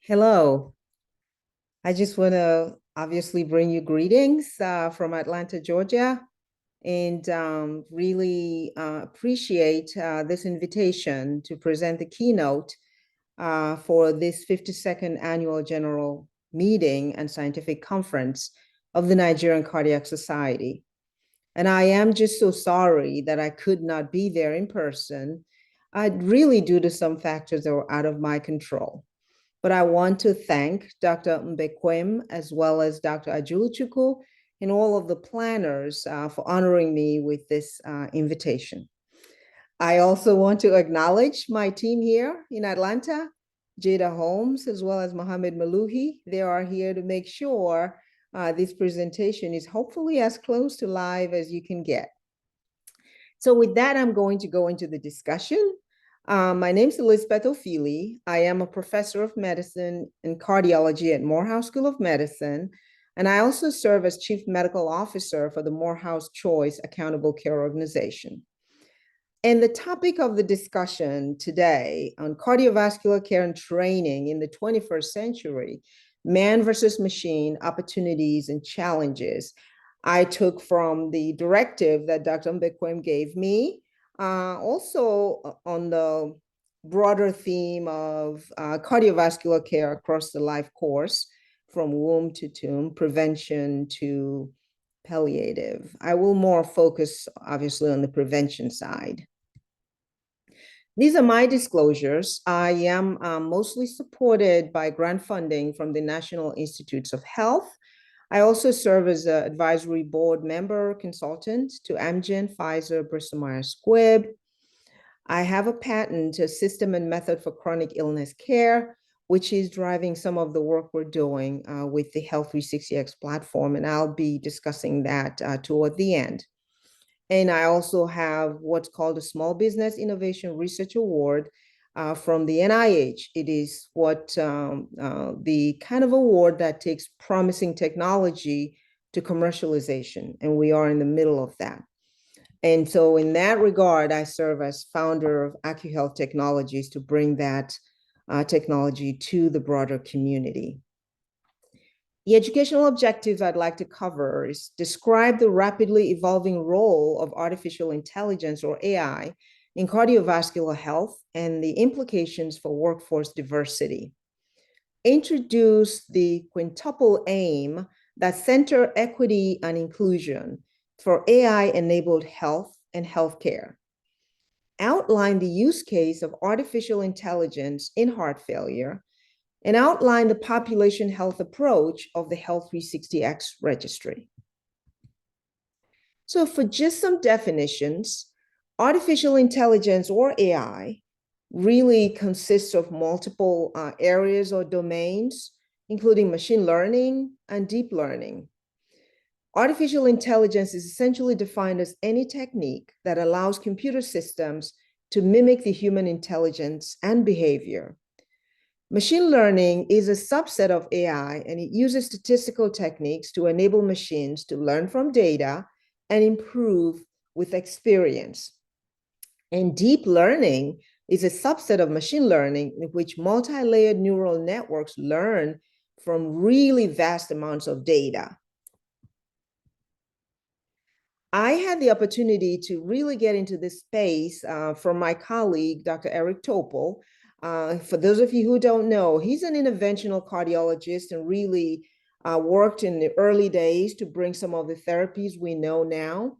Hello. I just want to obviously bring you greetings from Atlanta, Georgia, and really appreciate this invitation to present the keynote for this 52nd Annual General Meeting and Scientific Conference of the Nigerian Cardiac Society. And I am just so sorry that I could not be there in person. Really due to some factors that were out of my control. But I want to thank Dr. Mbekwem as well as Dr. Ajuluchukwu and all of the planners for honoring me with this invitation. I also want to acknowledge my team here in Atlanta, Jada Holmes, as well as Mohammed Maluhi. They are here to make sure this presentation is hopefully as close to live as you can get. So with that, I'm going to go into the discussion. My name is Elizabeth Ofili. I am a professor of medicine and cardiology at Morehouse School of Medicine, and I also serve as chief medical officer for the Morehouse Choice Accountable Care Organization. And the topic of the discussion today on cardiovascular care and training in the 21st century, man versus machine, opportunities and challenges, I took from the directive that Dr. Mbekwem gave me, also on the broader theme of cardiovascular care across the life course, from womb to tomb, prevention to palliative. I will more focus, obviously, on the prevention side. These are my disclosures. I am mostly supported by grant funding from the National Institutes of Health. I also serve as an advisory board member consultant to Amgen, Pfizer, Bristol Myers Squibb. I have a patent, a system and method for chronic illness care, which is driving some of the work we're doing with the Health 360X platform, and I'll be discussing that toward the end. And I also have what's called a Small Business Innovation Research Award from the NIH. It is the kind of award that takes promising technology to commercialization, and we are in the middle of that. And so in that regard, I serve as founder of AccuHealth Technologies to bring that technology to the broader community. The educational objectives I'd like to cover is describe the rapidly evolving role of artificial intelligence, or AI, in cardiovascular health and the implications for workforce diversity. Introduce the quintuple aim that center equity and inclusion for AI-enabled health and healthcare. Outline the use case of artificial intelligence in heart failure, and outline the population health approach of the Health 360X registry. So for just some definitions, artificial intelligence, or AI, really consists of multiple areas or domains, including machine learning and deep learning. Artificial intelligence is essentially defined as any technique that allows computer systems to mimic the human intelligence and behavior. Machine learning is a subset of AI, and it uses statistical techniques to enable machines to learn from data and improve with experience. And deep learning is a subset of machine learning in which multi-layered neural networks learn from really vast amounts of data. I had the opportunity to really get into this space from my colleague, Dr. Eric Topol. For those of you who don't know, he's an interventional cardiologist and really worked in the early days to bring some of the therapies we know now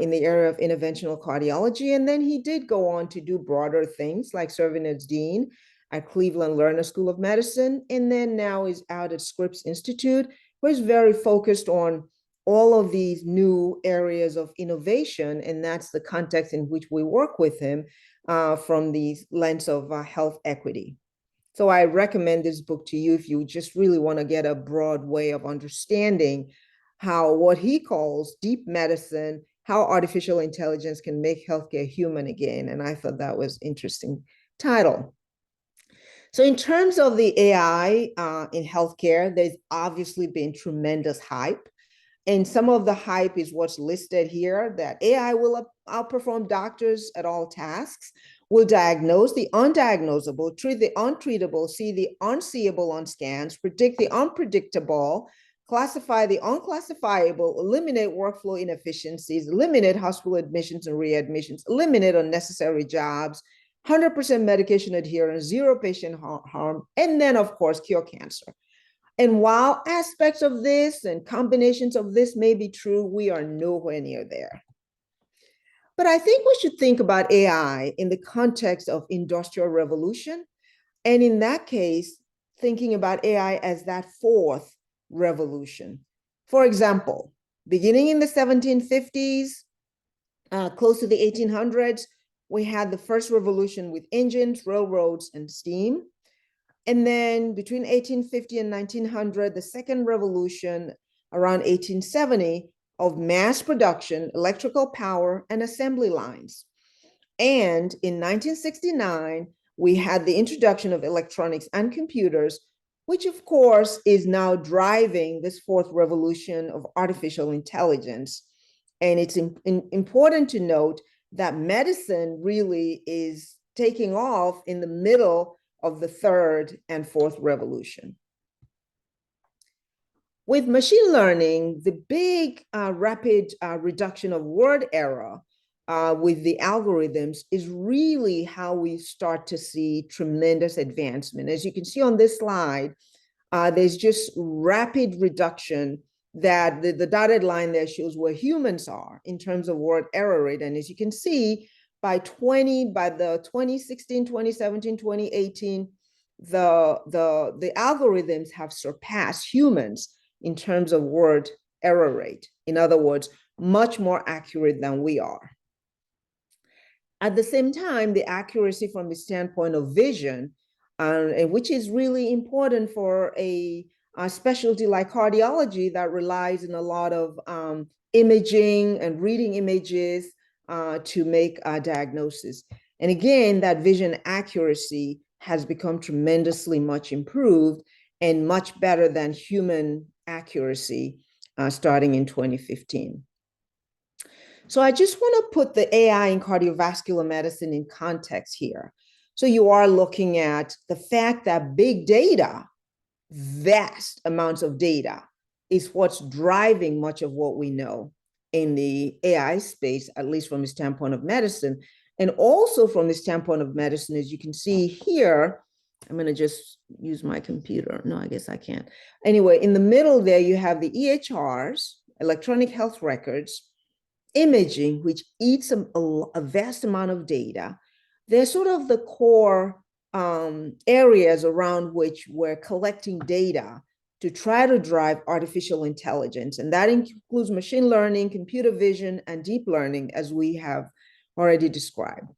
in the area of interventional cardiology. And then he did go on to do broader things, like serving as dean at Cleveland Lerner School of Medicine, and then now is out at Scripps Institute, where he's very focused on all of these new areas of innovation, and that's the context in which we work with him from the lens of health equity. So I recommend this book to you if you just really want to get a broad way of understanding how what he calls deep medicine, how artificial intelligence can make healthcare human again. And I thought that was an interesting title. So in terms of the AI in healthcare, there's obviously been tremendous hype. And some of the hype is what's listed here, that AI will outperform doctors at all tasks, will diagnose the undiagnosable, treat the untreatable, see the unseeable on scans, predict the unpredictable, classify the unclassifiable, eliminate workflow inefficiencies, eliminate hospital admissions and readmissions, eliminate unnecessary jobs, 100% medication adherence, zero patient harm, and then, of course, cure cancer. And while aspects of this and combinations of this may be true, we are nowhere near there. But I think we should think about AI in the context of industrial revolution. And in that case, thinking about AI as that fourth revolution. For example, beginning in the 1750s, close to the 1800s, we had the first revolution with engines, railroads, and steam. And then between 1850 and 1900, the second revolution around 1870 of mass production, electrical power, and assembly lines. And in 1969, we had the introduction of electronics and computers, which of course is now driving this fourth revolution of artificial intelligence. And it's important to note that medicine really is taking off in the middle of the third and fourth revolution. With machine learning, the big rapid reduction of word error with the algorithms is really how we start to see tremendous advancement. As you can see on this slide, there's just rapid reduction that the dotted line there shows where humans are in terms of word error rate. And as you can see, by the 2016, 2017, 2018, the algorithms have surpassed humans in terms of word error rate. In other words, much more accurate than we are. At the same time, the accuracy from the standpoint of vision, which is really important for a specialty like cardiology that relies on a lot of imaging and reading images to make a diagnosis. And again, that vision accuracy has become tremendously much improved and much better than human accuracy starting in 2015. So I just want to put the AI in cardiovascular medicine in context here. So you are looking at the fact that big data, vast amounts of data, is what's driving much of what we know in the AI space, at least from the standpoint of medicine. And also from the standpoint of medicine, as you can see here, I'm going to just use my computer. No, I guess I can't. Anyway, in the middle there, you have the EHRs, electronic health records, imaging, which eats a vast amount of data. They're sort of the core areas around which we're collecting data to try to drive artificial intelligence. And that includes machine learning, computer vision, and deep learning, as we have already described.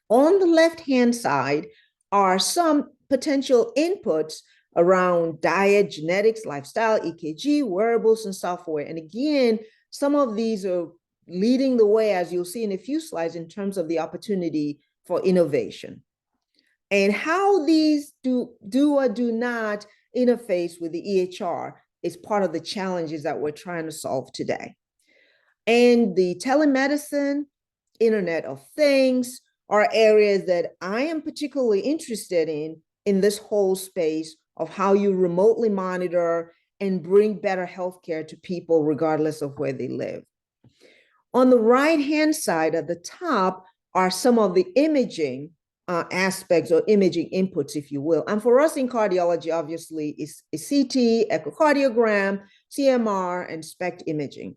On the left-hand side are some potential inputs around diet, genetics, lifestyle, EKG, wearables, and software. And again, some of these are leading the way, as you'll see in a few slides, in terms of the opportunity for innovation. And how these do or do not interface with the EHR is part of the challenges that we're trying to solve today. And the telemedicine, Internet of Things, are areas that I am particularly interested in this whole space of how you remotely monitor and bring better healthcare to people regardless of where they live. On the right-hand side at the top are some of the imaging aspects or imaging inputs, if you will. And for us in cardiology, obviously, is CT, echocardiogram, CMR, and SPECT imaging.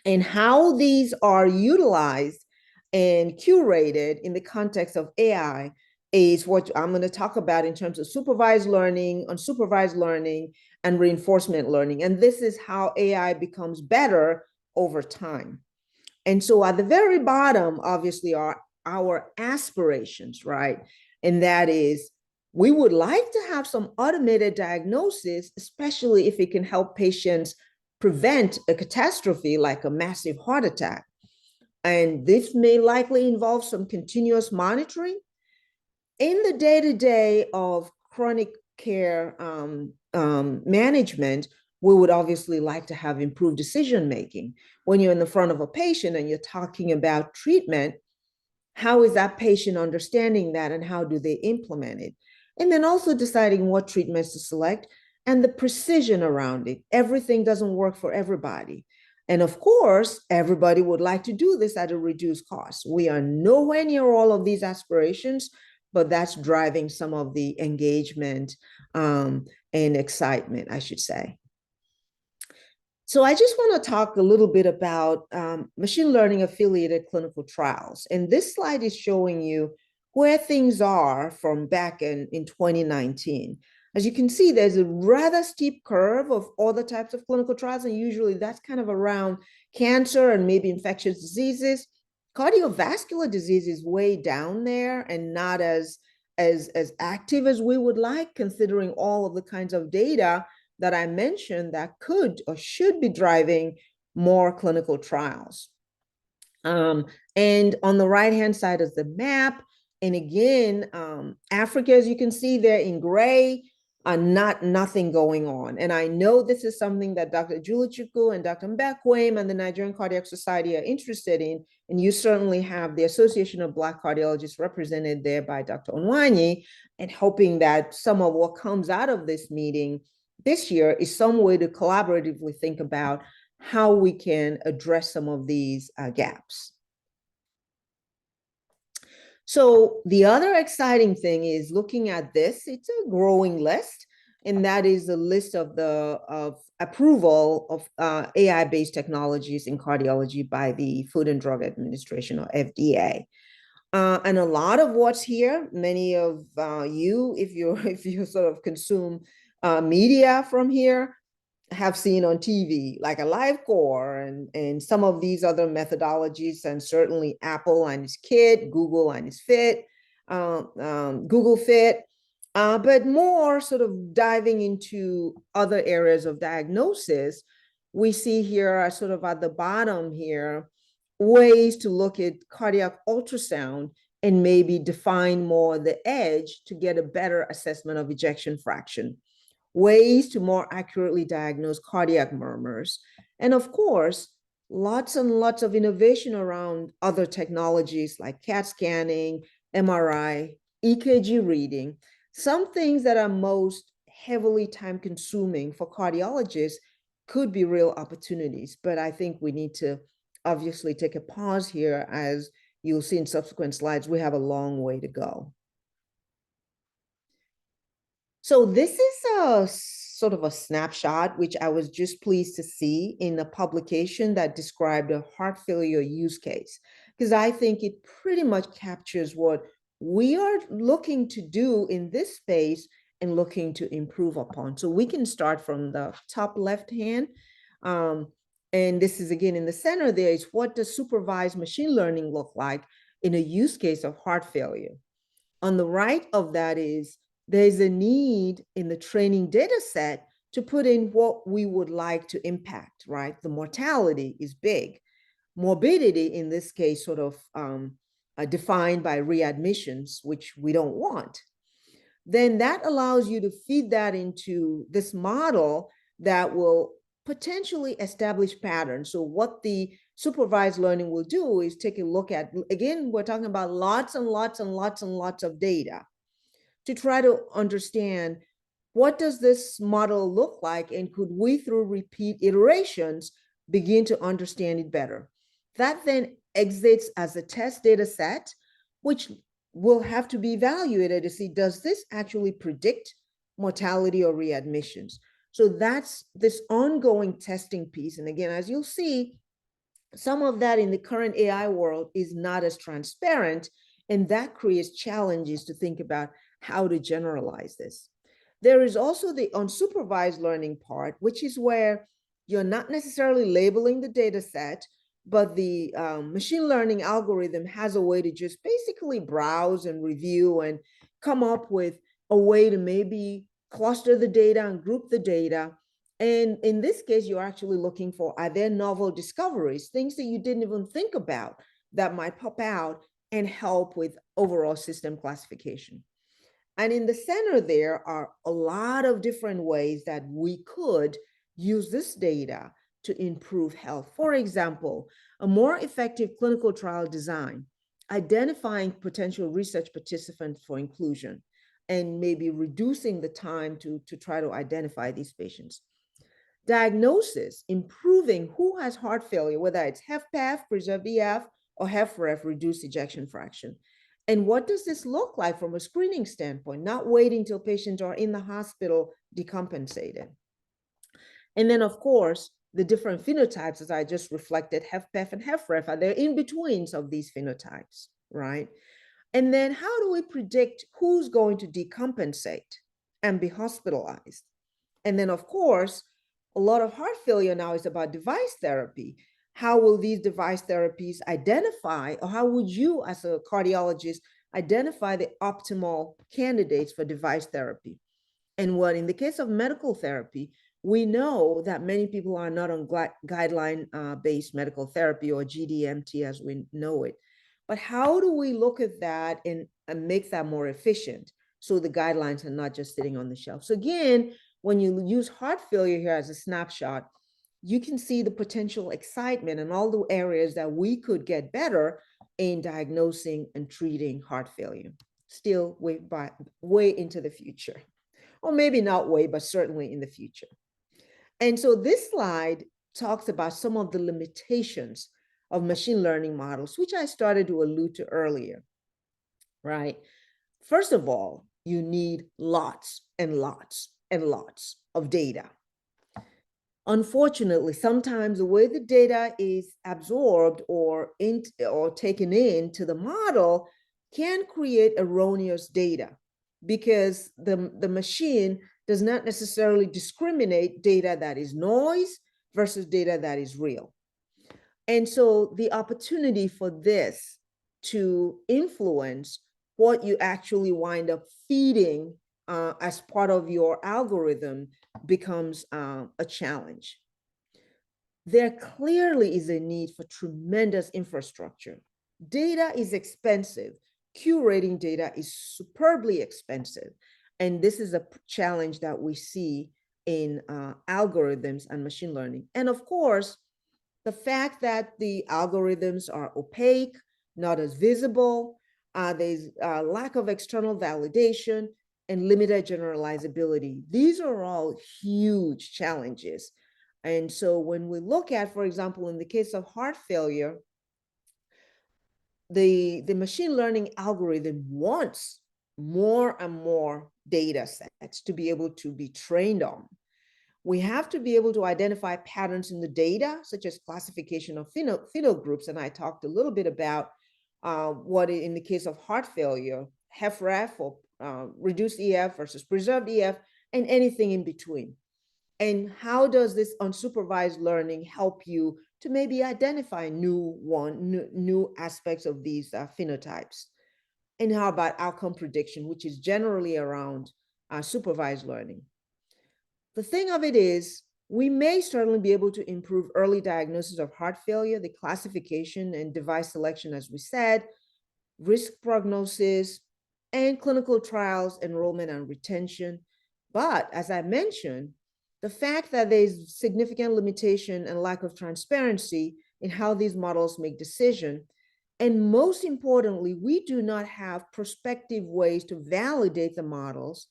And how these are utilized and curated in the context of AI is what I'm going to talk about in terms of supervised learning, unsupervised learning, and reinforcement learning. And this is how AI becomes better over time. And so at the very bottom, obviously, are our aspirations, right? And that is, we would like to have some automated diagnosis, especially if it can help patients prevent a catastrophe like a massive heart attack. And this may likely involve some continuous monitoring. In the day-to-day of chronic care management, we would obviously like to have improved decision-making. When you're in the front of a patient and you're talking about treatment, How is that patient understanding that, and how do they implement it? And then also deciding what treatments to select and the precision around it. Everything doesn't work for everybody. And of course, everybody would like to do this at a reduced cost. We are nowhere near all of these aspirations, but that's driving some of the engagement and excitement, I should say. So I just want to talk a little bit about machine learning affiliated clinical trials. And this slide is showing you where things are from back in 2019. As you can see, there's a rather steep curve of all the types of clinical trials, and usually that's kind of around cancer and maybe infectious diseases. Cardiovascular disease is way down there and not as active as we would like, considering all of the kinds of data that I mentioned that could or should be driving more clinical trials. And on the right-hand side is the map. And again, Africa, as you can see there in gray, nothing going on. And I know this is something that Dr. Julichukwu and Dr. Mbekwem and the Nigerian Cardiac Society are interested in. And you certainly have the Association of Black Cardiologists represented there by Dr. Onwanyi, and hoping that some of what comes out of this meeting this year is some way to collaboratively think about how we can address some of these gaps. So the other exciting thing is looking at this. It's a growing list, and that is the list of approval of AI-based technologies in cardiology by the Food and Drug Administration, or FDA. And a lot of what's here, many of you, if you sort of consume media from here, have seen on TV, like AliveCore and some of these other methodologies, and certainly Apple and its Kit, Google and its Fit, Google Fit, but more sort of diving into other areas of diagnosis. We see here sort of at the bottom here, ways to look at cardiac ultrasound and maybe define more the edge to get a better assessment of ejection fraction, ways to more accurately diagnose cardiac murmurs, and of course, lots and lots of innovation around other technologies like CAT scanning, MRI, EKG reading. Some things that are most heavily time consuming for cardiologists could be real opportunities, but I think we need to obviously take a pause here. As you'll see in subsequent slides, we have a long way to go. So this is a sort of a snapshot, which I was just pleased to see in a publication that described a heart failure use case, because I think it pretty much captures what we are looking to do in this space and looking to improve upon. So we can start from the top left hand. And this is again in the center there is, what does supervised machine learning look like in a use case of heart failure? On the right of that is, there's a need in the training data set to put in what we would like to impact, right? The mortality is big. Morbidity, in this case, sort of defined by readmissions, which we don't want. Then that allows you to feed that into this model that will potentially establish patterns. So what the supervised learning will do is take a look at, again, we're talking about lots and lots and lots and lots of data, to try to understand, what does this model look like, and could we, through repeat iterations, begin to understand it better? That then exits as a test data set, which will have to be evaluated to see, does this actually predict mortality or readmissions? So that's this ongoing testing piece. And again, as you'll see, some of that in the current AI world is not as transparent, and that creates challenges to think about how to generalize this. There is also the unsupervised learning part, which is where you're not necessarily labeling the data set, but the machine learning algorithm has a way to just basically browse and review and come up with a way to maybe cluster the data and group the data. And in this case, you're actually looking for, are there novel discoveries, things that you didn't even think about that might pop out and help with overall system classification. And in the center, there are a lot of different ways that we could use this data to improve health. For example, a more effective clinical trial design. identifying potential research participants for inclusion, and maybe reducing the time to try to identify these patients. Diagnosis, improving who has heart failure, whether it's HFpEF, preserved EF, or HFrEF, reduced ejection fraction. And what does this look like from a screening standpoint, not waiting till patients are in the hospital decompensated. And then, of course, the different phenotypes, as I just reflected, HFpEF and HFrEF, are there in-betweens of these phenotypes, right? And then how do we predict who's going to decompensate and be hospitalized? And then, of course, a lot of heart failure now is about device therapy. How will these device therapies identify, or how would you, as a cardiologist, identify the optimal candidates for device therapy? And what in the case of medical therapy, we know that many people are not on guideline-based medical therapy, or GDMT as we know it. But how do we look at that and make that more efficient so the guidelines are not just sitting on the shelf? So again, when you use heart failure here as a snapshot, you can see the potential excitement and all the areas that we could get better in diagnosing and treating heart failure. Still way into the future. Or maybe not way, but certainly in the future. And so this slide talks about some of the limitations of machine learning models, which I started to allude to earlier, right? First of all, you need lots and lots and lots of data. Unfortunately, sometimes the way the data is absorbed or taken into the model can create erroneous data, because the machine does not necessarily discriminate data that is noise versus data that is real. And so the opportunity for this to influence what you actually wind up feeding as part of your algorithm becomes a challenge. There clearly is a need for tremendous infrastructure. Data is expensive. Curating data is superbly expensive. And this is a challenge that we see in algorithms and machine learning. And of course, the fact that the algorithms are opaque, not as visible, there's a lack of external validation, and limited generalizability. These are all huge challenges. And so when we look at, for example, in the case of heart failure, the machine learning algorithm wants more and more data sets to be able to be trained on. We have to be able to identify patterns in the data, such as classification of phenogroups. And I talked a little bit about what in the case of heart failure, HFrEF or reduced EF versus preserved EF, and anything in between. And how does this unsupervised learning help you to maybe identify new aspects of these phenotypes? And how about outcome prediction, which is generally around supervised learning? The thing of it is, we may certainly be able to improve early diagnosis of heart failure, the classification and device selection, as we said, risk prognosis, and clinical trials enrollment and retention. But as I mentioned, the fact that there's significant limitation and lack of transparency in how these models make decisions, and most importantly, we do not have prospective ways to validate the models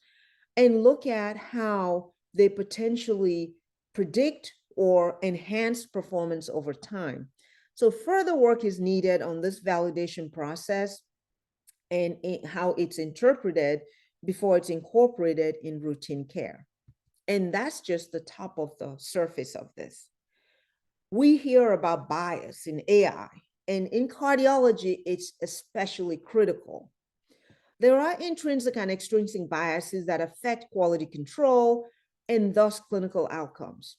and look at how they potentially predict or enhance performance over time. So further work is needed on this validation process and how it's interpreted before it's incorporated in routine care. And that's just the top of the surface of this. We hear about bias in AI, and in cardiology, it's especially critical. There are intrinsic and extrinsic biases that affect quality control and thus clinical outcomes.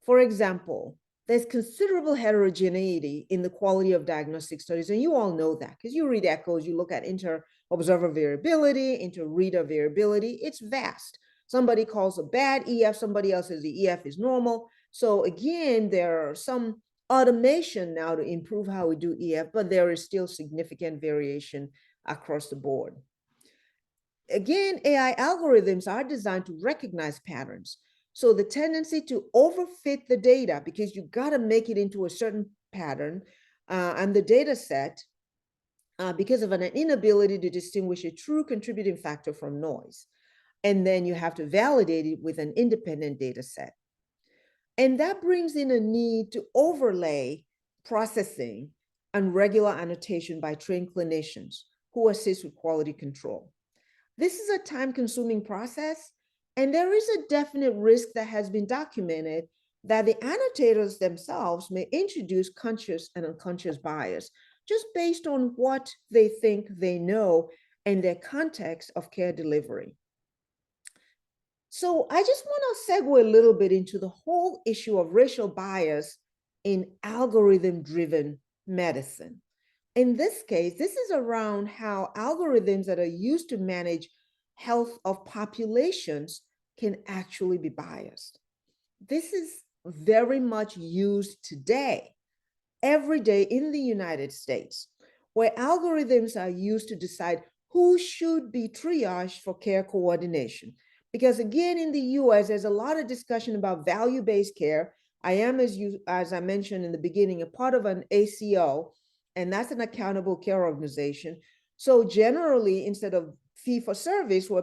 For example, there's considerable heterogeneity in the quality of diagnostic studies, and you all know that because you read echoes, you look at inter-observer variability, inter-reader variability, it's vast. Somebody calls a bad EF, somebody else says the EF is normal. So again, there are some automation now to improve how we do EF, but there is still significant variation across the board. Again, AI algorithms are designed to recognize patterns. So the tendency to overfit the data, because you got to make it into a certain pattern and the data set, because of an inability to distinguish a true contributing factor from noise. And then you have to validate it with an independent data set. And that brings in a need to overlay processing and regular annotation by trained clinicians who assist with quality control. This is a time-consuming process, and there is a definite risk that has been documented that the annotators themselves may introduce conscious and unconscious bias just based on what they think they know and their context of care delivery. So I just want to segue a little bit into the whole issue of racial bias in algorithm-driven medicine. In this case, this is around how algorithms that are used to manage health of populations can actually be biased. This is very much used today, every day in the United States, where algorithms are used to decide who should be triaged for care coordination. Because again, in the US, there's a lot of discussion about value-based care. I am, as I mentioned in the beginning, a part of an ACO, and that's an accountable care organization. So generally, instead of fee-for-service, where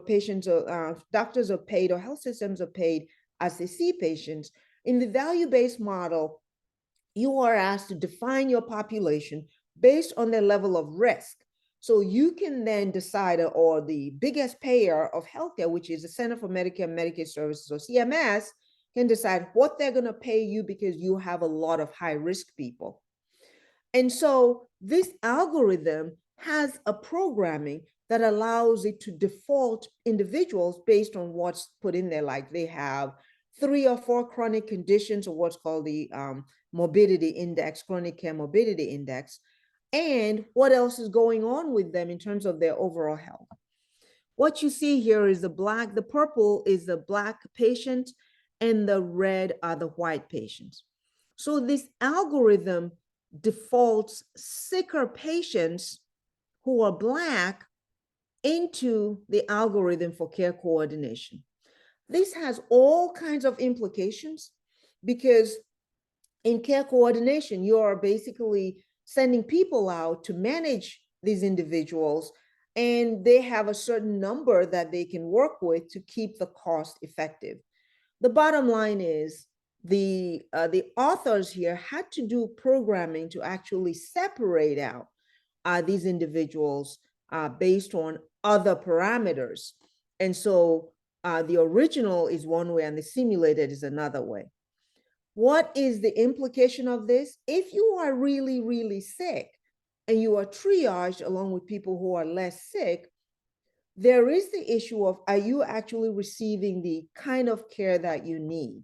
doctors are paid or health systems are paid as they see patients, in the value-based model, you are asked to define your population based on their level of risk. So you can then decide, or the biggest payer of healthcare, which is the Center for Medicare and Medicaid Services, or CMS, can decide what they're going to pay you because you have a lot of high-risk people. And so this algorithm has a programming that allows it to default individuals based on what's put in there. Like they have 3 or 4 chronic conditions, or what's called the morbidity index, chronic care morbidity index, and what else is going on with them in terms of their overall health. What you see here is the purple is the Black patient, and the red are the white patients. So this algorithm defaults sicker patients who are Black into the algorithm for care coordination. This has all kinds of implications, because in care coordination, you are basically sending people out to manage these individuals, and they have a certain number that they can work with to keep the cost effective. The bottom line is the authors here had to do programming to actually separate out these individuals based on other parameters. And so the original is one way and the simulated is another way. What is the implication of this? If you are really, really sick and you are triaged along with people who are less sick, there is the issue of, are you actually receiving the kind of care that you need?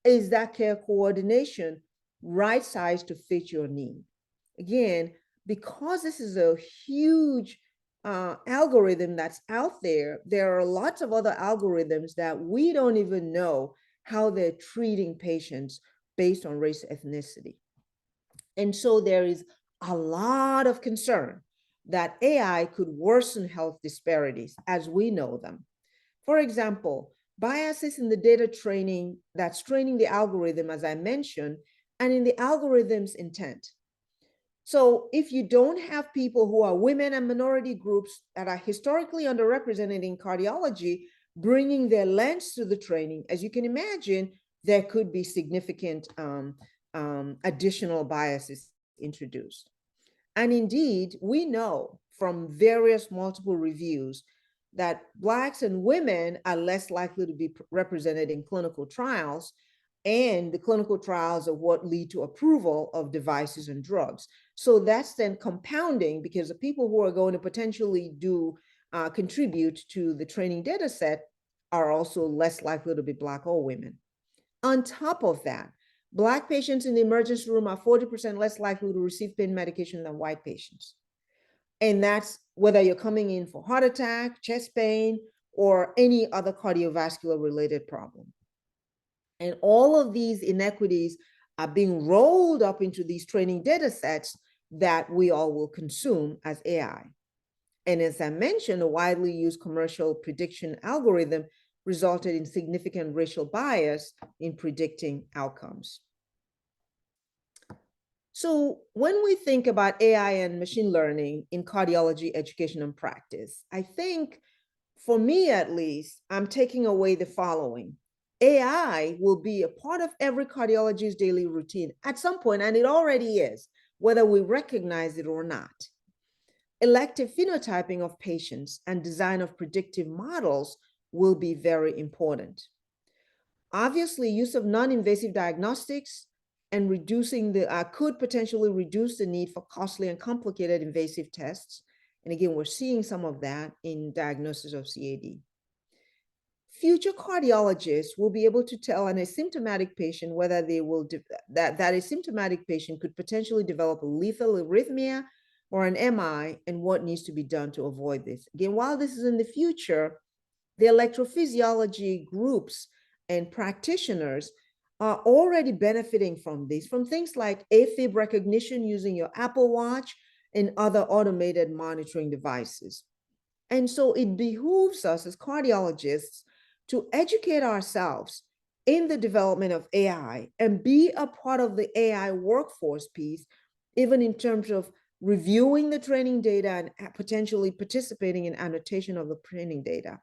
Is that care coordination right-sized to fit your need? Again, because this is a huge algorithm that's out there, there are lots of other algorithms that we don't even know how they're treating patients based on race, ethnicity. And so there is a lot of concern that AI could worsen health disparities as we know them. For example, biases in the data training that's training the algorithm, as I mentioned, and in the algorithm's intent. So if you don't have people who are women and minority groups that are historically underrepresented in cardiology, bringing their lens to the training, as you can imagine, there could be significant additional biases introduced. And indeed, we know from various multiple reviews that Blacks and women are less likely to be represented in clinical trials, and the clinical trials are what lead to approval of devices and drugs. So that's then compounding, because the people who are going to potentially contribute to the training data set are also less likely to be Black or women. On top of that, Black patients in the emergency room are 40% less likely to receive pain medication than white patients. And that's whether you're coming in for heart attack, chest pain, or any other cardiovascular related problem. And all of these inequities are being rolled up into these training data sets that we all will consume as AI. And as I mentioned, a widely used commercial prediction algorithm resulted in significant racial bias in predicting outcomes. So when we think about AI and machine learning in cardiology education and practice, I think for me at least, I'm taking away the following. AI will be a part of every cardiologist's daily routine at some point, and it already is, whether we recognize it or not. Elective phenotyping of patients and design of predictive models will be very important. Obviously, use of non-invasive diagnostics and reducing the could potentially reduce the need for costly and complicated invasive tests. And again, we're seeing some of that in diagnosis of CAD. Future cardiologists will be able to tell an asymptomatic patient whether they will that asymptomatic patient could potentially develop a lethal arrhythmia or an MI, and what needs to be done to avoid this. Again, while this is in the future, the electrophysiology groups and practitioners are already benefiting from this, from things like AFib recognition using your Apple Watch and other automated monitoring devices. And so it behooves us as cardiologists to educate ourselves in the development of AI and be a part of the AI workforce piece, even in terms of reviewing the training data and potentially participating in annotation of the training data.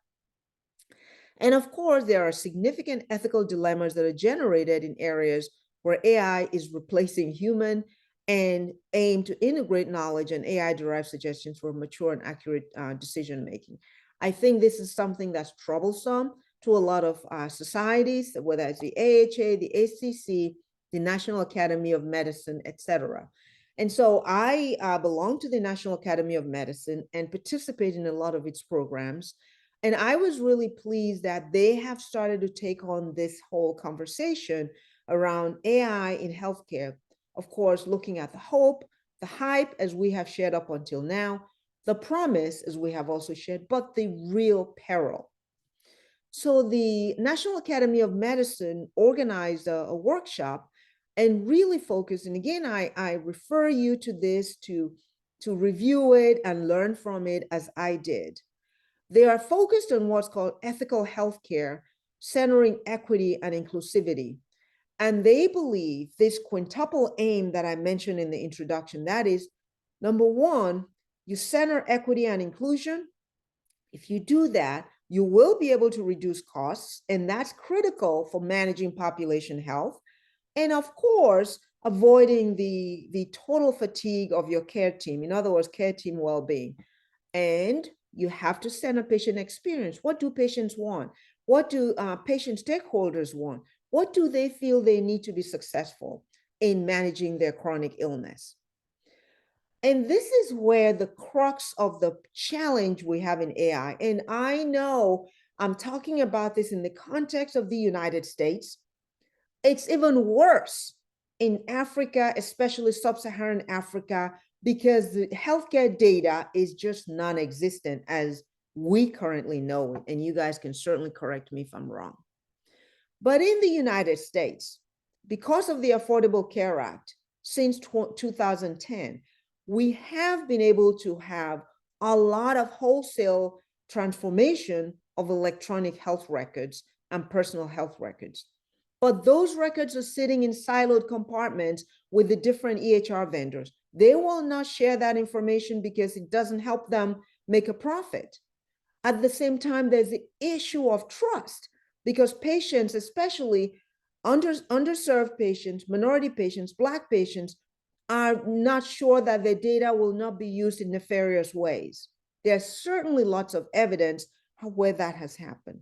And of course, there are significant ethical dilemmas that are generated in areas where AI is replacing human and aim to integrate knowledge and AI-derived suggestions for mature and accurate decision-making. I think this is something that's troublesome to a lot of societies, whether it's the AHA, the ACC, the National Academy of Medicine, etc. And so I belong to the National Academy of Medicine and participate in a lot of its programs. And I was really pleased that they have started to take on this whole conversation around AI in healthcare. Of course, looking at the hope, the hype, as we have shared up until now, the promise, as we have also shared, but the real peril. So the National Academy of Medicine organized a workshop and really focused. And again, I refer you to this to review it and learn from it as I did. They are focused on what's called ethical healthcare, centering equity and inclusivity. And they believe this quintuple aim that I mentioned in the introduction, that is, number one, you center equity and inclusion. If you do that, you will be able to reduce costs, and that's critical for managing population health. And of course, avoiding the total fatigue of your care team. In other words, care team well-being. And you have to center patient experience. What do patients want? What do patient stakeholders want? What do they feel they need to be successful in managing their chronic illness? And this is where the crux of the challenge we have in AI. And I know I'm talking about this in the context of the United States. It's even worse in Africa, especially sub-Saharan Africa, because the healthcare data is just non-existent as we currently know it. And you guys can certainly correct me if I'm wrong. But in the United States, because of the Affordable Care Act, since 2010, we have been able to have a lot of wholesale transformation of electronic health records and personal health records. But those records are sitting in siloed compartments with the different EHR vendors. They will not share that information because it doesn't help them make a profit. At the same time, there's the issue of trust, because patients, especially underserved patients, minority patients, Black patients, are not sure that their data will not be used in nefarious ways. There's certainly lots of evidence where that has happened.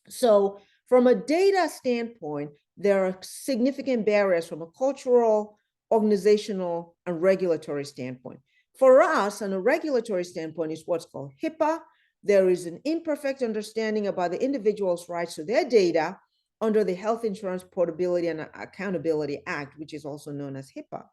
So from a data standpoint, there are significant barriers from a cultural, organizational, and regulatory standpoint. For us, on a regulatory standpoint, is what's called HIPAA. There is an imperfect understanding about the individual's rights to their data under the Health Insurance Portability and Accountability Act, which is also known as HIPAA.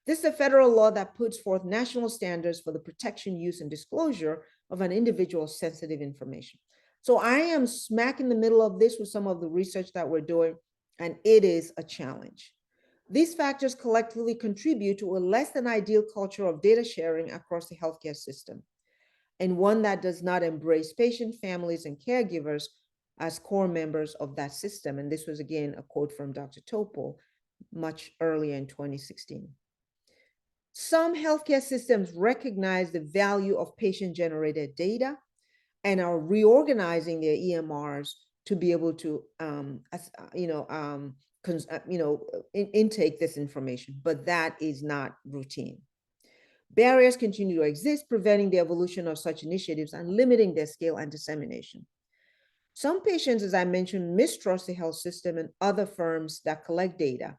This is a federal law that puts forth national standards for the protection, use, and disclosure of an individual's sensitive information. So I am smack in the middle of this with some of the research that we're doing, and it is a challenge. These factors collectively contribute to a less than ideal culture of data sharing across the healthcare system, and one that does not embrace patient families and caregivers as core members of that system. And this was, again, a quote from Dr. Topol much earlier in 2016. Some healthcare systems recognize the value of patient-generated data and are reorganizing their EMRs to be able to, intake this information, but that is not routine. Barriers continue to exist, preventing the evolution of such initiatives and limiting their scale and dissemination. Some patients, as I mentioned, mistrust the health system and other firms that collect data.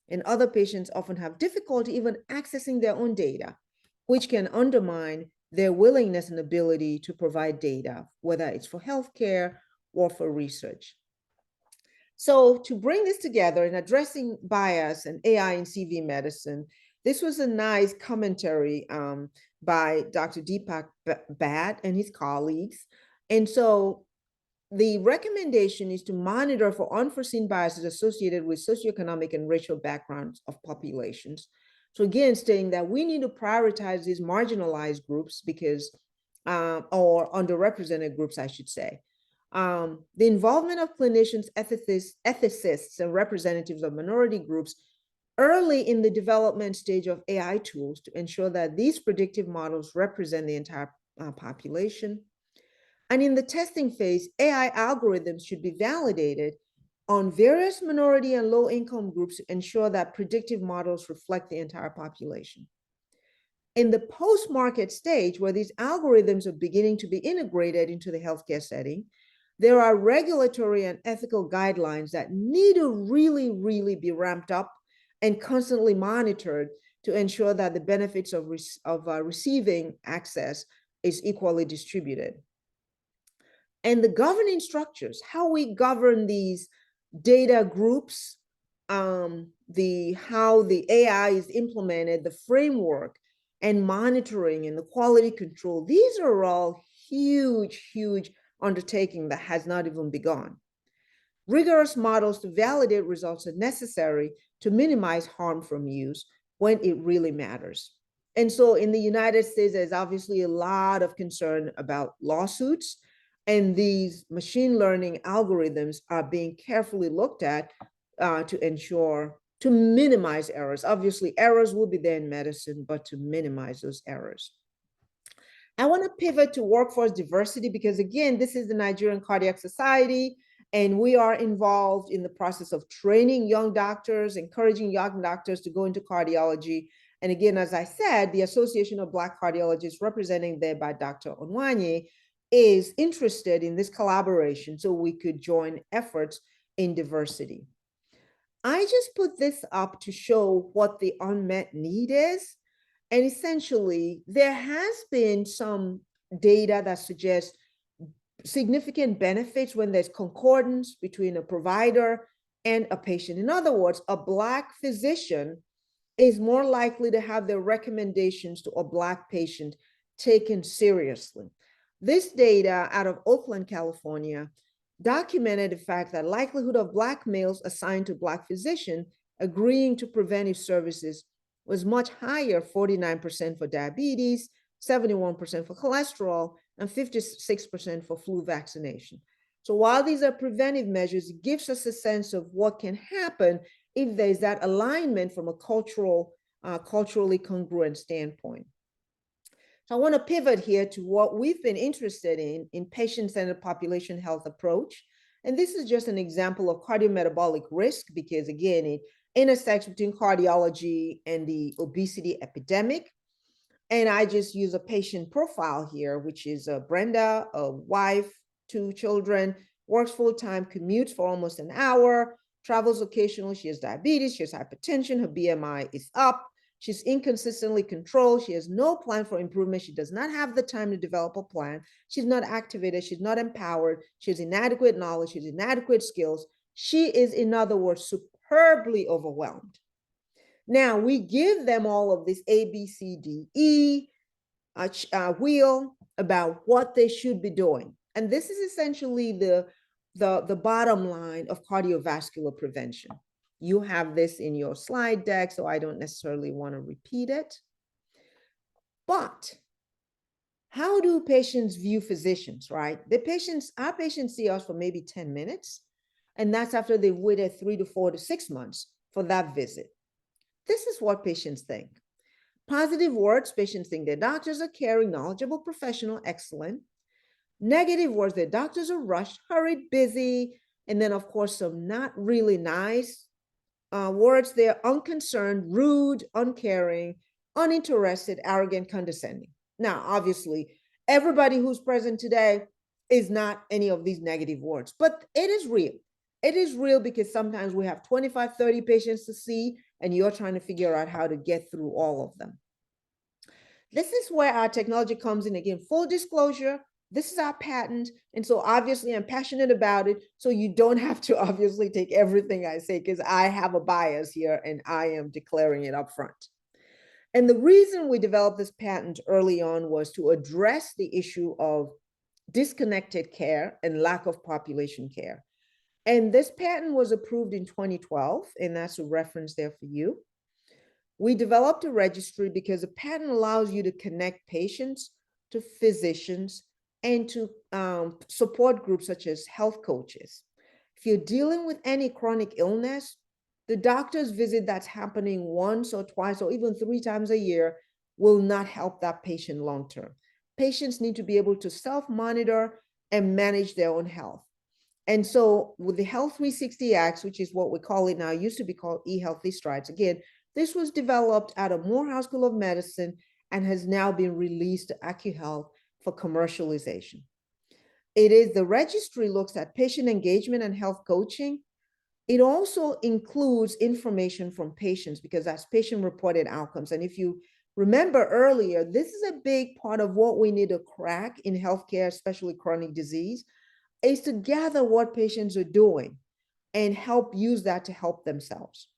And other patients often have difficulty even accessing their own data, which can undermine their willingness and ability to provide data, whether it's for healthcare or for research. So to bring this together in addressing bias and AI in CV medicine, this was a nice commentary by Dr. Deepak Bhatt and his colleagues. And so the recommendation is to monitor for unforeseen biases associated with socioeconomic and racial backgrounds of populations. So again, stating that we need to prioritize these marginalized groups because, or underrepresented groups, I should say. The involvement of clinicians, ethicists, and representatives of minority groups early in the development stage of AI tools to ensure that these predictive models represent the entire population. And in the testing phase, AI algorithms should be validated on various minority and low-income groups to ensure that predictive models reflect the entire population. In the post-market stage, where these algorithms are beginning to be integrated into the healthcare setting, there are regulatory and ethical guidelines that need to really be ramped up and constantly monitored to ensure that the benefits of receiving access is equally distributed. And the governing structures, how we govern these data groups, how the AI is implemented, the framework and monitoring and the quality control, these are all huge undertaking that has not even begun. Rigorous models to validate results are necessary to minimize harm from use when it really matters. And so in the United States, there's obviously a lot of concern about lawsuits, and these machine learning algorithms are being carefully looked at to minimize errors. Obviously, errors will be there in medicine, but to minimize those errors. I want to pivot to workforce diversity because, again, this is the Nigerian Cardiac Society, and we are involved in the process of training young doctors, encouraging young doctors to go into cardiology. And again, as I said, the Association of Black Cardiologists, represented there by Dr. Onwanye, is interested in this collaboration so we could join efforts in diversity. I just put this up to show what the unmet need is. And essentially, there has been some data that suggests significant benefits when there's concordance between a provider and a patient. In other words, a Black physician is more likely to have their recommendations to a Black patient taken seriously. This data out of Oakland, California, documented the fact that likelihood of Black males assigned to Black physician agreeing to preventive services was much higher, 49% for diabetes, 71% for cholesterol, and 56% for flu vaccination. So while these are preventive measures, it gives us a sense of what can happen if there's that alignment from a culturally congruent standpoint. So I want to pivot here to what we've been interested in patient-centered population health approach. And this is just an example of cardiometabolic risk because, again, it intersects between cardiology and the obesity epidemic. And I just use a patient profile here, which is Brenda, a wife, 2 children, works full-time, commutes for almost an hour, travels occasionally. She has diabetes, she has hypertension, her BMI is up. She's inconsistently controlled. She has no plan for improvement. She does not have the time to develop a plan. She's not activated. She's not empowered. She has inadequate knowledge. She has inadequate skills. She is, in other words, superbly overwhelmed. Now, we give them all of this A, B, C, D, E wheel about what they should be doing. And this is essentially the bottom line of cardiovascular prevention. You have this in your slide deck, so I don't necessarily want to repeat it. But how do patients view physicians, right? Our patients see us for maybe 10 minutes, and that's after they've waited 3 to 4 to 6 months for that visit. This is what patients think. Positive words, patients think their doctors are caring, knowledgeable, professional, excellent. Negative words, their doctors are rushed, hurried, busy. And then, of course, some not really nice words. They're unconcerned, rude, uncaring, uninterested, arrogant, condescending. Now, obviously, everybody who's present today is not any of these negative words, but it is real. It is real because sometimes we have 25, 30 patients to see, and you're trying to figure out how to get through all of them. This is where our technology comes in again. Full disclosure, this is our patent. And so obviously I'm passionate about it. So you don't have to obviously take everything I say because I have a bias here and I am declaring it up front. And the reason we developed this patent early on was to address the issue of disconnected care and lack of population care. And this patent was approved in 2012, and that's a reference there for you. We developed a registry because a patent allows you to connect patients to physicians and to support groups such as health coaches. If you're dealing with any chronic illness, the doctor's visit that's happening once or twice or even 3 times a year will not help that patient long term. Patients need to be able to self-monitor and manage their own health. And so with the Health 360 Acts, which is what we call it now, it used to be called eHealthy Strides. Again, this was developed out of Morehouse School of Medicine and has now been released to AccuHealth for commercialization. The registry looks at patient engagement and health coaching. It also includes information from patients because that's patient-reported outcomes. And if you remember earlier, this is a big part of what we need to crack in healthcare, especially chronic disease, is to gather what patients are doing and help use that to help themselves.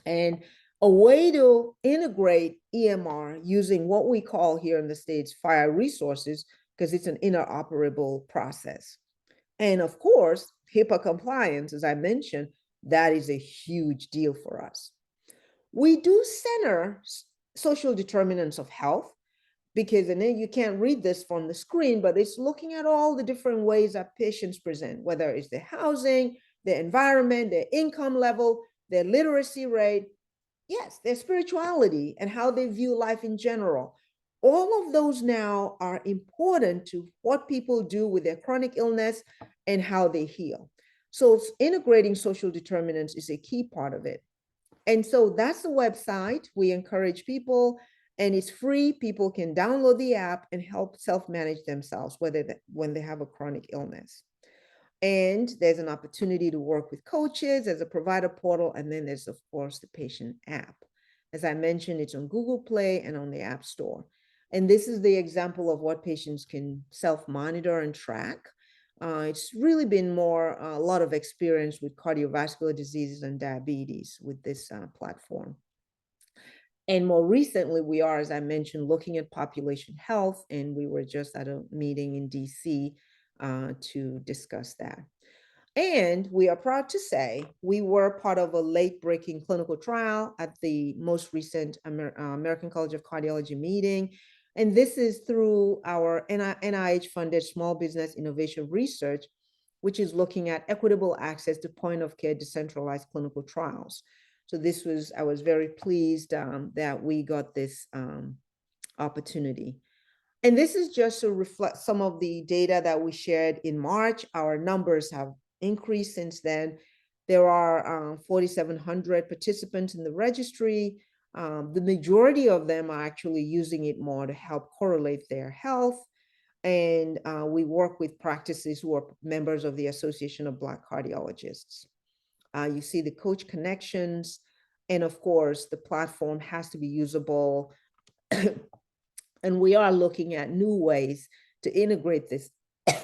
And a way to integrate EMR using what we call here in the States FHIR resources, because it's an interoperable process. And of course, HIPAA compliance, as I mentioned, that is a huge deal for us. We do center social determinants of health because, and then you can't read this from the screen, but it's looking at all the different ways that patients present, whether it's their housing, their environment, their income level, their literacy rate, yes, their spirituality and how they view life in general. All of those now are important to what people do with their chronic illness and how they heal. So integrating social determinants is a key part of it. And so that's the website. We encourage people, and it's free. People can download the app and help self-manage themselves, when they have a chronic illness. And there's an opportunity to work with coaches, there's a provider portal, and then there's, of course, the patient app. As I mentioned, it's on Google Play and on the App Store. And this is the example of what patients can self-monitor and track. It's really been a lot of experience with cardiovascular diseases and diabetes with this platform. And more recently, we are, as I mentioned, looking at population health, and we were just at a meeting in DC to discuss that. And we are proud to say we were part of a late-breaking clinical trial at the most recent American College of Cardiology meeting. And this is through our NIH-funded Small Business Innovation Research, which is looking at equitable access to point-of-care decentralized clinical trials. So I was very pleased that we got this opportunity. And this is just to reflect some of the data that we shared in March. Our numbers have increased since then. There are 4,700 participants in the registry. The majority of them are actually using it more to help correlate their health. And we work with practices who are members of the Association of Black Cardiologists. You see the coach connections. And of course, the platform has to be usable. And we are looking at new ways to integrate this,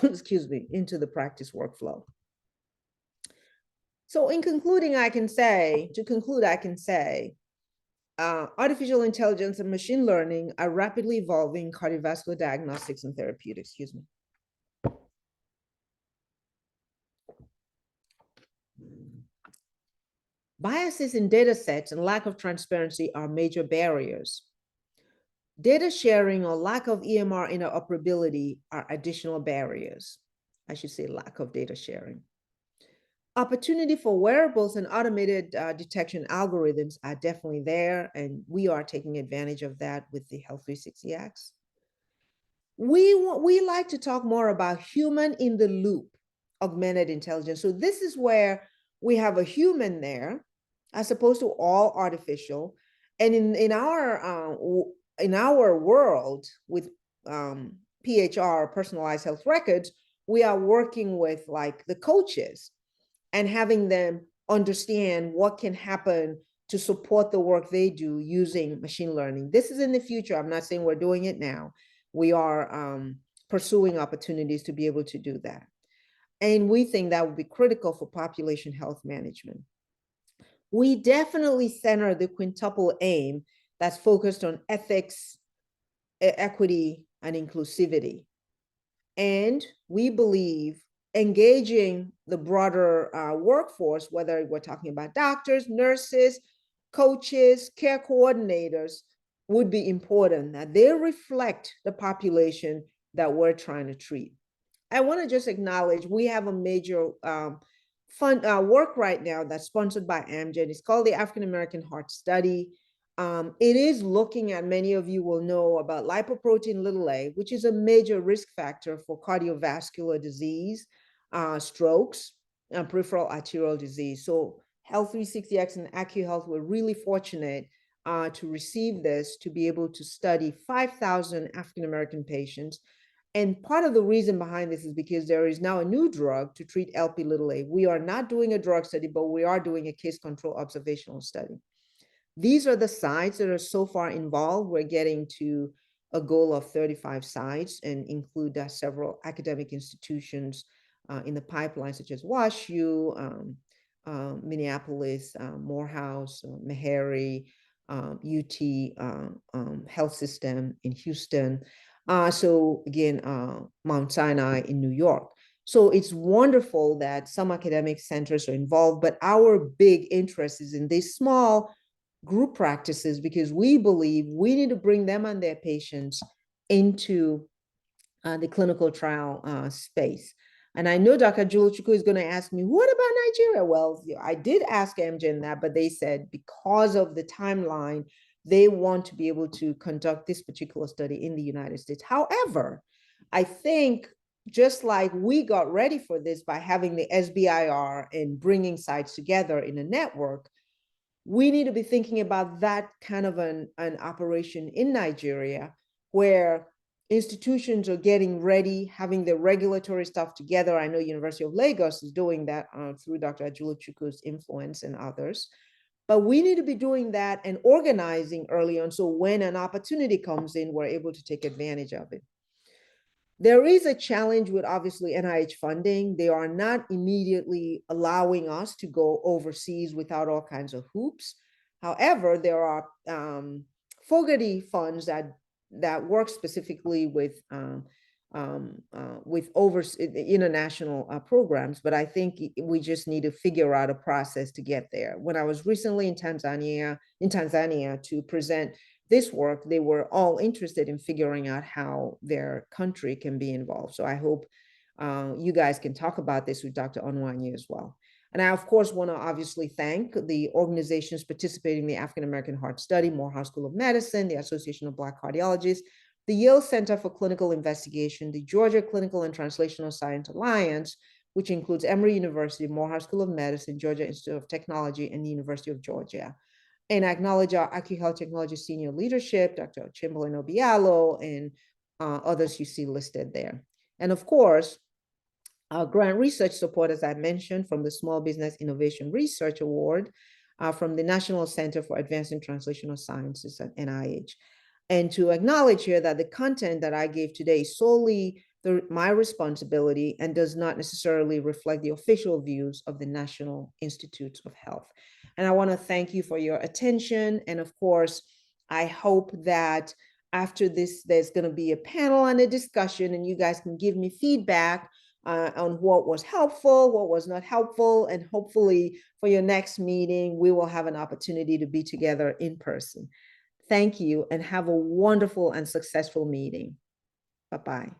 excuse me, into the practice workflow. So in concluding, I can say, artificial intelligence and machine learning are rapidly evolving cardiovascular diagnostics and therapeutics, excuse me. Biases in data sets and lack of transparency are major barriers. Data sharing or lack of EMR interoperability are additional barriers. I should say lack of data sharing. Opportunity for wearables and automated detection algorithms are definitely there, and we are taking advantage of that with the Health 360X. We like to talk more about human in the loop augmented intelligence. So this is where we have a human there, as opposed to all artificial. And in our world with PHR, personalized health records, we are working with like the coaches and having them understand what can happen to support the work they do using machine learning. This is in the future. I'm not saying we're doing it now. We are pursuing opportunities to be able to do that. And we think that would be critical for population health management. We definitely center the quintuple aim that's focused on ethics, equity, and inclusivity. And we believe engaging the broader workforce, whether we're talking about doctors, nurses, coaches, care coordinators, would be important, that they reflect the population that we're trying to treat. I want to just acknowledge we have a major fund work right now that's sponsored by Amgen. It's called the African American Heart Study. It is looking at, many of you will know about lipoprotein little a, which is a major risk factor for cardiovascular disease, strokes, and peripheral arterial disease. So Health 360X and AccuHealth were really fortunate to receive this, to be able to study 5,000 African American patients. And part of the reason behind this is because there is now a new drug to treat LP little a. We are not doing a drug study, but we are doing a case control observational study. These are the sites that are so far involved. We're getting to a goal of 35 sites and include several academic institutions in the pipeline, such as WashU, Minneapolis, Morehouse, Meharry, UT Health System in Houston. So again, Mount Sinai in New York. So it's wonderful that some academic centers are involved, but our big interest is in these small group practices, because we believe we need to bring them and their patients into the clinical trial space. And I know Dr. Juluchukwu is going to ask me, what about Nigeria? Well, I did ask Amgen that, but they said because of the timeline, they want to be able to conduct this particular study in the United States. However, I think just like we got ready for this by having the SBIR and bringing sites together in a network, we need to be thinking about that kind of an operation in Nigeria, where institutions are getting ready, having the regulatory stuff together. I know University of Lagos is doing that through Dr. Ajuluchukwu's influence and others. But we need to be doing that and organizing early on, so when an opportunity comes in, we're able to take advantage of it. There is a challenge with obviously NIH funding. They are not immediately allowing us to go overseas without all kinds of hoops. However, there are Fogarty funds that work specifically with international programs, but I think we just need to figure out a process to get there. When I was recently in Tanzania to present this work, they were all interested in figuring out how their country can be involved. So I hope you guys can talk about this with Dr. Onwanye as well. And I, of course, want to obviously thank the organizations participating in the African American Heart Study, Morehouse School of Medicine, the Association of Black Cardiologists, the Yale Center for Clinical Investigation, the Georgia Clinical and Translational Science Alliance, which includes Emory University, Morehouse School of Medicine, Georgia Institute of Technology, and the University of Georgia. And I acknowledge our AccuHealth Technology senior leadership, Dr. Chamberlain Obialo, and others you see listed there. And of course, our grant research support, as I mentioned, from the Small Business Innovation Research Award, from the National Center for Advancing Translational Sciences at NIH. And to acknowledge here that the content that I gave today is solely my responsibility and does not necessarily reflect the official views of the National Institutes of Health. And I want to thank you for your attention. And of course, I hope that after this, there's going to be a panel and a discussion, and you guys can give me feedback on what was helpful, what was not helpful, and hopefully for your next meeting, we will have an opportunity to be together in person. Thank you, and have a wonderful and successful meeting. Bye-bye.